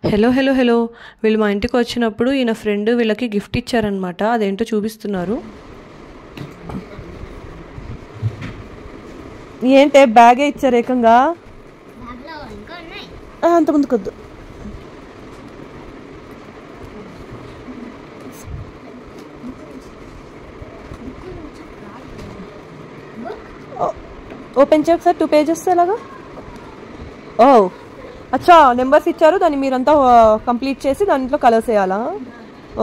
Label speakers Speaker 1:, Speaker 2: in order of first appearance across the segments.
Speaker 1: Hello hello hello వీళ్ళు మా ఇంటికి వచ్చినప్పుడు ఈయన ఫ్రెండ్ వీళ్ళకి గిఫ్ట్ ఇచ్చారనమాట. అదేంటో చూపిస్తున్నారు. ఏంటే బ్యాగే ఇచ్చారు ఏకంగా. అంత ముందుకొద్దు. ఓపెన్ చేయ ఒకసారి. 2 pages ఎలాగా? ఓ అచ్చా, నెంబర్స్ ఇచ్చారు, దాన్ని మీరంతా కంప్లీట్ చేసి దాంట్లో కలర్స్ వేయాలా?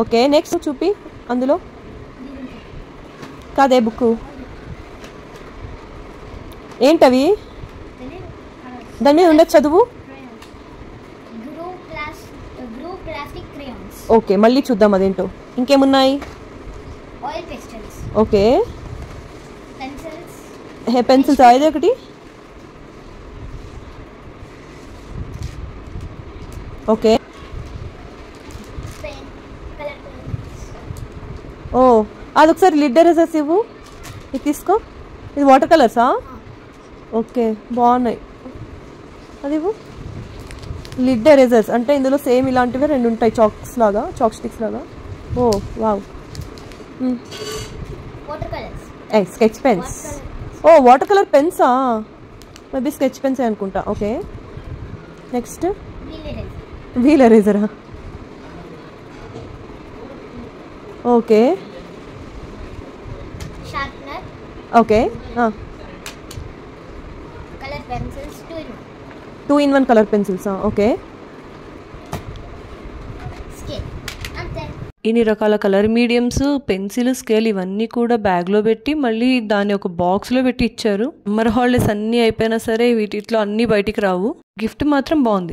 Speaker 1: ఓకే, నెక్స్ట్ చూపి. అందులో కాదే బుక్ ఏంటవి? దాని మీద ఉండదు, చదువు. ఓకే, మళ్ళీ చూద్దాం అదేంటో. ఇంకేమున్నాయి? ఓకే, పెన్సిల్స్ ఇది ఒకటి. ఓకే, ఓ అదొకసారి లిడ్ ఎరేజర్స్ ఇవ్వు. ఇది తీసుకో. ఇది వాటర్ కలర్సా? ఓకే, బాగున్నాయి. అది ఇవ్వు. లిడ్ ఎరేజర్స్ అంటే ఇందులో సేమ్ ఇలాంటివి 2 ఉంటాయి, చాక్ స్టిక్స్ లాగా. Oh wow. Sketch pens. Oh water colour పెన్సా? మేబీ స్కెచ్ పెన్సే అనుకుంటా. ఓకే, నెక్స్ట్ వీల్ ఎరేజరా? ఓకే ఓకే, 2-in-1 కలర్ పెన్సిల్సా? ఓకే, ఇన్ని రకాల కలర్ మీడియంస్, పెన్సిల్, స్కేల్ ఇవన్నీ కూడా బ్యాగ్లో పెట్టి మళ్ళీ దాన్ని ఒక బాక్స్లో పెట్టి ఇచ్చారు. సమ్మర్ హాలిడేస్ అన్నీ అయిపోయినా సరే వీటిలో అన్నీ బయటికి రావు. గిఫ్ట్ మాత్రం బాగుంది.